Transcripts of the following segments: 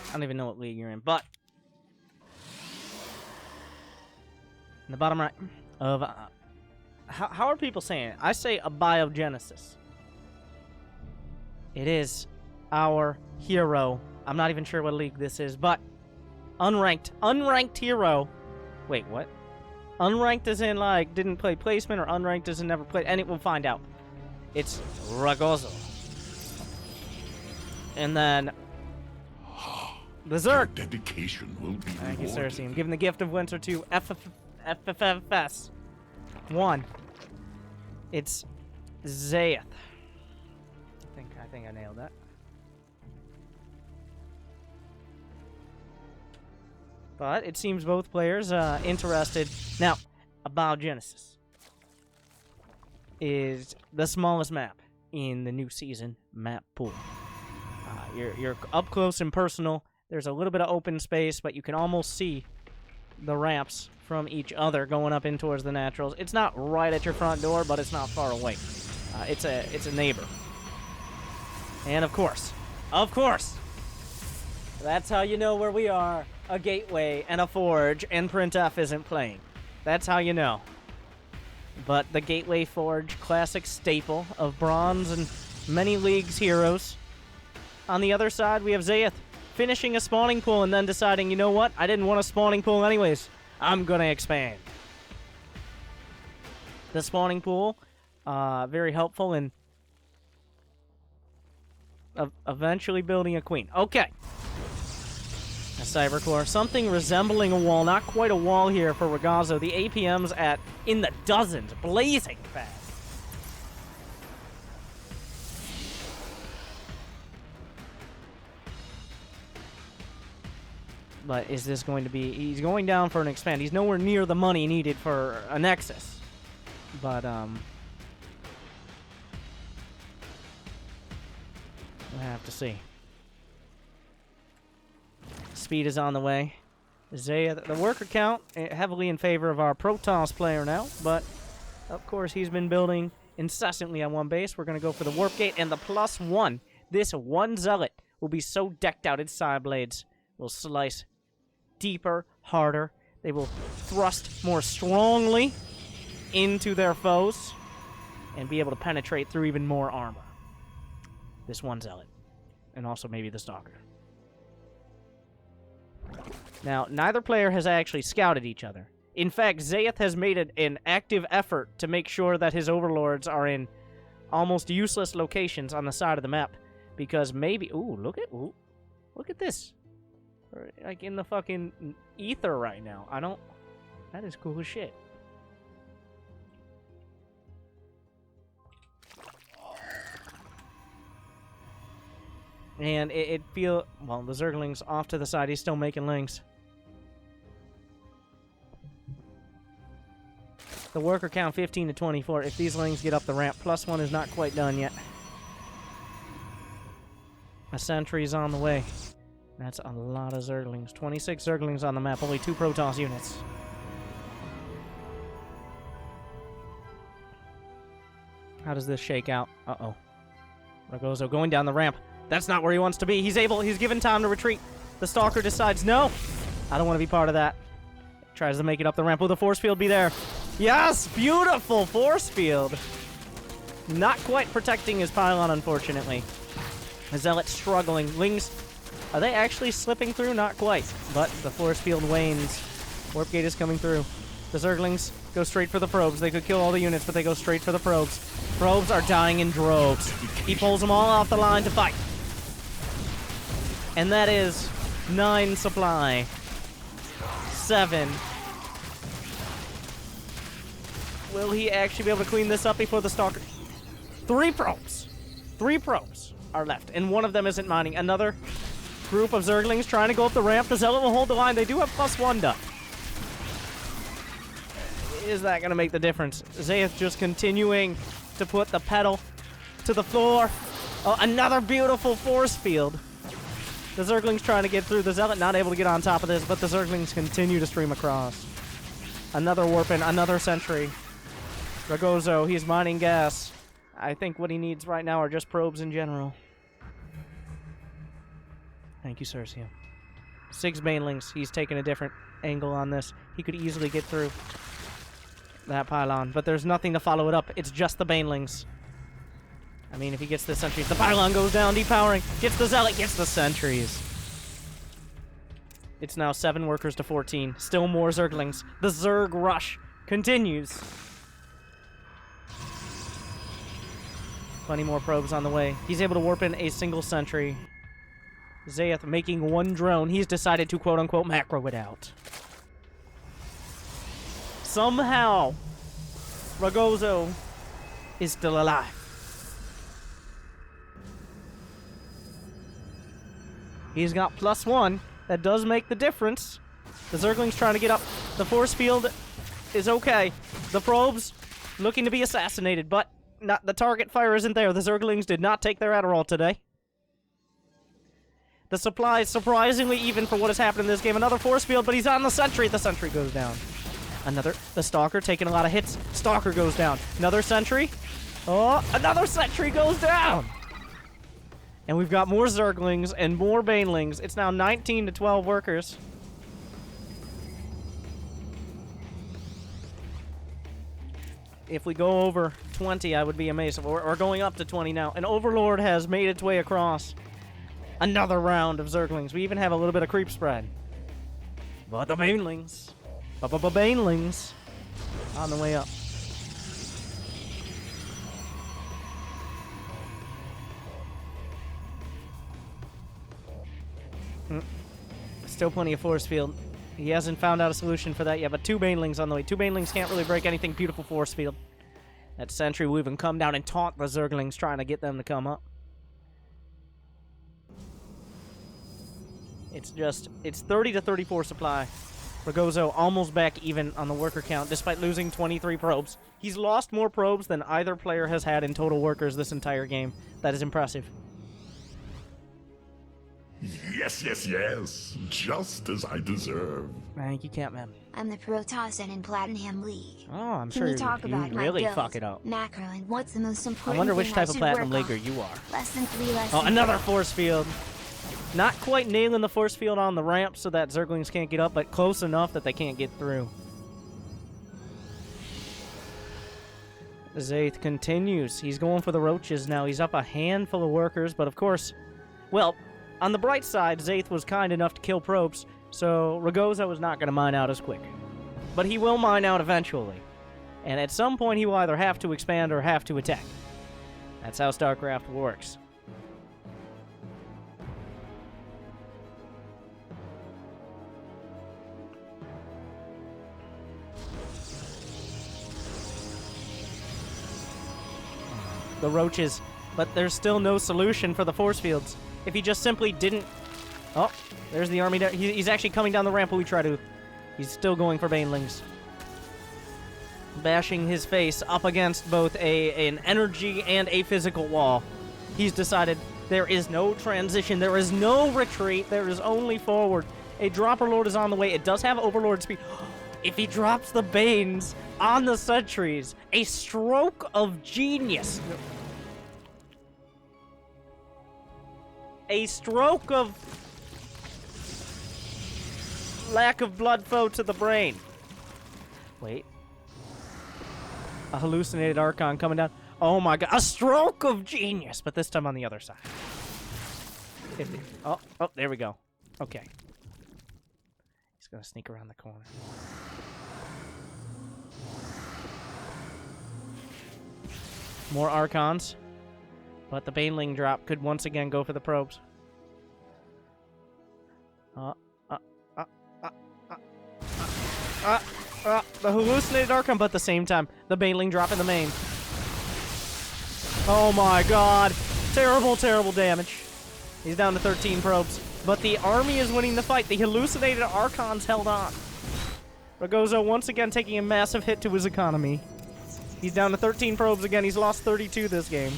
I don't even know what league you're in, but in the bottom right of how are people saying it? I say abiogenesis. It is our hero. I'm not even sure what league this is, but unranked hero. Wait, what? Unranked as in, like, didn't play placement, or unranked as in never played? And we'll find out. It's Ragozzo. And then the Zerg. Dedication will be Thank you, rewarded. Cersei. I'm giving the gift of winter to FFFS 1. It's Zaeith. I think I nailed that. But it seems both players interested. Now, Abiogenesis is the smallest map in the new season map pool. You're up close and personal. There's a little bit of open space, but you can almost see the ramps from each other going up in towards the naturals. It's not right at your front door, but it's not far away. It's a neighbor. And of course, that's how you know where we are. A gateway and a forge, and printf isn't playing. That's how you know. But the gateway forge, classic staple of bronze and many leagues heroes. On the other side, we have Zaeith finishing a spawning pool and then deciding, you know what? I didn't want a spawning pool anyways. I'm gonna expand. The spawning pool, very helpful in eventually building a queen. Okay. A cybercore, something resembling a wall, not quite a wall here for Ragozzo. The APM's in the dozens, blazing fast. But is this going to be... He's going down for an expand. He's nowhere near the money needed for a Nexus. But, we'll have to see. Speed is on the way. Zaeith, the worker count, heavily in favor of our Protoss player now, but, of course, he's been building incessantly on one base. We're going to go for the Warp Gate and the +1. This one Zealot will be so decked out, its side blades will slice deeper, harder. They will thrust more strongly into their foes and be able to penetrate through even more armor. This one Zealot. And also maybe the Stalker. Now, neither player has actually scouted each other. In fact, Zaeith has made an active effort to make sure that his overlords are in almost useless locations on the side of the map. Because maybe... Ooh, look at this. We're, like, in the fucking ether right now. That is cool as shit. And well, the Zergling's off to the side. He's still making lings. The worker count 15 to 24. If these lings get up the ramp, +1 is not quite done yet. A sentry's on the way. That's a lot of Zerglings. 26 Zerglings on the map. Only 2 Protoss units. How does this shake out? Uh-oh. Ragozzo going down the ramp. That's not where he wants to be. He's given time to retreat. The Stalker decides, no, I don't want to be part of that. Tries to make it up the ramp. Will the force field be there? Yes, beautiful force field. Not quite protecting his pylon, unfortunately. The Zealot struggling. Lings, are they actually slipping through? Not quite. But the force field wanes. Warp Gate is coming through. The Zerglings go straight for the probes. They could kill all the units, but they go straight for the probes. Probes are dying in droves. He pulls them all off the line to fight. And that is 9 supply. 7. Will he actually be able to clean this up before the Stalker? 3 probes. 3 probes are left, and one of them isn't mining. Another group of Zerglings trying to go up the ramp. The Zealot will hold the line. They do have +1 done. Is that going to make the difference? Zaeith just continuing to put the pedal to the floor. Oh, another beautiful force field. The Zerglings trying to get through. The Zealot not able to get on top of this, but the Zerglings continue to stream across. Another warping, another sentry. Ragozzo, he's mining gas. I think what he needs right now are just probes in general. Thank you, Cersei. 6 banelings. He's taking a different angle on this. He could easily get through that pylon, but there's nothing to follow it up. It's just the banelings. I mean, if he gets the sentries, the pylon goes down, depowering. Gets the zealot, gets the sentries. It's now 7 workers to 14. Still more zerglings. The zerg rush continues. Plenty more probes on the way. He's able to warp in a single sentry. Zaeith making 1 drone. He's decided to quote-unquote macro it out. Somehow, Ragozzo is still alive. He's got +1. That does make the difference. The Zergling's trying to get up. The force field is okay. The probes looking to be assassinated, but not the target fire isn't there. The Zerglings did not take their Adderall today. The supply is surprisingly even for what has happened in this game. Another force field, but he's on the sentry. The sentry goes down. The Stalker taking a lot of hits. Stalker goes down. Another sentry. Oh, another sentry goes down. And we've got more Zerglings and more Banelings. It's now 19 to 12 workers. If we go over 20, I would be amazed. We're going up to 20 now. An Overlord has made its way across. Another round of Zerglings. We even have a little bit of creep spread. But the Banelings. Banelings. On the way up. Still plenty of force field. He hasn't found out a solution for that yet, but 2 Banelings on the way. 2 Banelings can't really break anything. Beautiful force field. That sentry will even come down and taunt the Zerglings, trying to get them to come up. It's 30 to 34 supply. Ragozzo almost back even on the worker count, despite losing 23 probes. He's lost more probes than either player has had in total workers this entire game. That is impressive. Yes, yes, yes. Just as I deserve. Thank you, Catman. I'm the Protoss in Platinum League. Oh, I'm Can sure we talk about my really build, fuck it up. macro, and what's the most important I wonder which thing type I of should Platinum work Leaguer on? you are. Lesson 3, lesson Oh, another 4. force field. Not quite nailing the force field on the ramp so that Zerglings can't get up, but close enough that they can't get through. Zaeith continues. He's going for the roaches now. He's up a handful of workers, but of course, well, on the bright side, Zaeith was kind enough to kill probes, so Ragozzo is not going to mine out as quick. But he will mine out eventually. And at some point, he will either have to expand or have to attack. That's how StarCraft works. The roaches, but there's still no solution for the force fields. If he just simply didn't... Oh, there's the army. He's actually coming down the ramp. We try to... He's still going for Banelings. Bashing his face up against both an energy and a physical wall. He's decided there is no transition. There is no retreat. There is only forward. A Dropper Lord is on the way. It does have Overlord speed. If he drops the Banes on the sentries, a stroke of genius. A stroke of lack of blood flow to the brain. Wait. A hallucinated Archon coming down. Oh my god. A stroke of genius, but this time on the other side. Oh, there we go. Okay. He's gonna sneak around the corner. More Archons. But the Baneling drop could once again go for the probes. The hallucinated Archon, but at the same time, the Baneling drop in the main. Oh my god. Terrible, terrible damage. He's down to 13 probes. But the army is winning the fight. The hallucinated Archons held on. Ragozzo once again taking a massive hit to his economy. He's down to 13 probes again. He's lost 32 this game.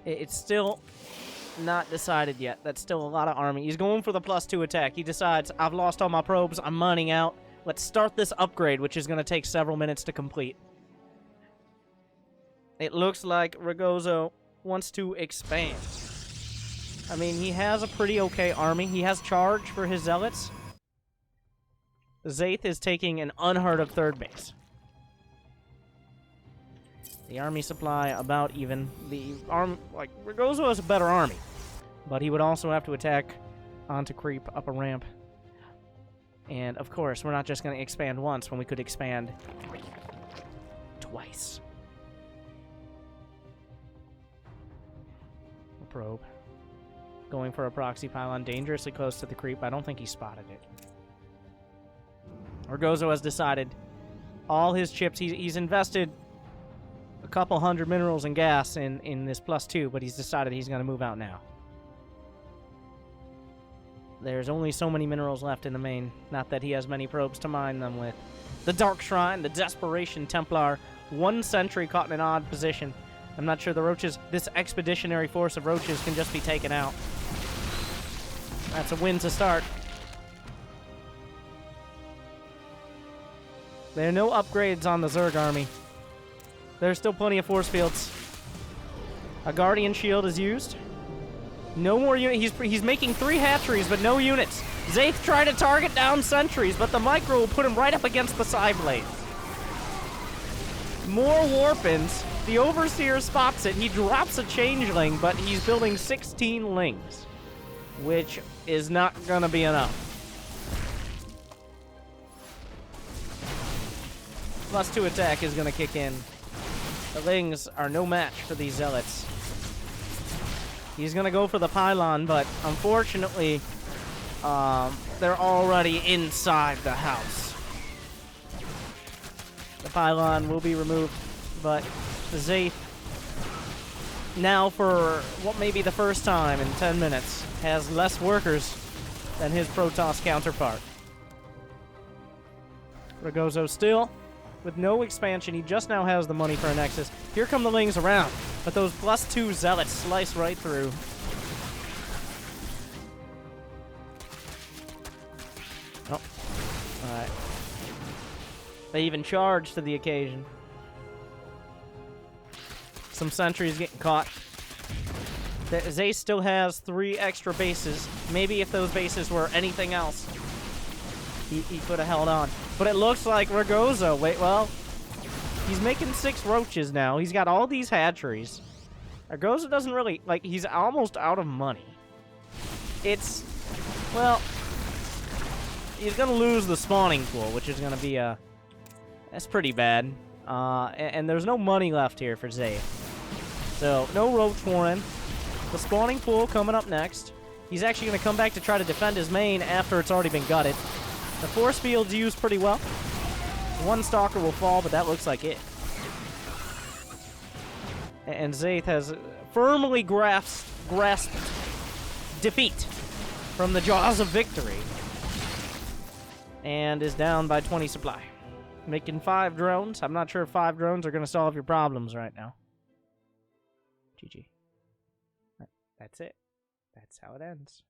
It's still not decided yet. That's still a lot of army. He's going for the +2 attack. He decides, I've lost all my probes. I'm mining out. Let's start this upgrade, which is going to take several minutes to complete. It looks like Ragozzo wants to expand. I mean, he has a pretty okay army. He has charge for his zealots. Zaeith is taking an unheard of third base. The army supply about even. Ragozzo has a better army, but he would also have to attack onto creep up a ramp. And of course, we're not just going to expand once when we could expand twice. A probe. Going for a proxy pylon, dangerously close to the creep. I don't think he spotted it. Ragozzo has decided all his chips, he's invested a couple hundred minerals and gas in this +2, but he's decided he's going to move out now. There's only so many minerals left in the main. Not that he has many probes to mine them with. The Dark Shrine, the Desperation Templar, 1 sentry caught in an odd position. I'm not sure the roaches, this expeditionary force of roaches can just be taken out. That's a win to start. There are no upgrades on the Zerg army. There's still plenty of force fields. A Guardian Shield is used. No more units. He's making 3 hatcheries, but no units. Zaeith tried to target down sentries, but the micro will put him right up against the side blades. More Warpins. The Overseer spots it. He drops a Changeling, but he's building 16 Lings, which is not gonna be enough. +2 attack is gonna kick in. The Lings are no match for these Zealots. He's gonna go for the pylon, but unfortunately, they're already inside the house. The pylon will be removed, but Zaeith, now for what may be the first time in 10 minutes, has less workers than his Protoss counterpart. Ragozzo still with no expansion. He just now has the money for a Nexus. Here come the Lings around, but those +2 Zealots slice right through. Oh, alright. They even charge to the occasion. Some sentries getting caught. Zaeith still has 3 extra bases. Maybe if those bases were anything else, he could have held on. But it looks like Ragozzo, he's making 6 roaches now. He's got all these hatcheries. Ragozzo doesn't really, he's almost out of money. It's, he's going to lose the spawning pool, which is going to be that's pretty bad. And there's no money left here for Zaeith. So, no Roach Warren. The spawning pool coming up next. He's actually going to come back to try to defend his main after it's already been gutted. The force field's used pretty well. 1 Stalker will fall, but that looks like it. And Zaeith has firmly grasped defeat from the jaws of victory. And is down by 20 supply. Making 5 drones. I'm not sure if 5 drones are going to solve your problems right now. GG. That's it. That's how it ends.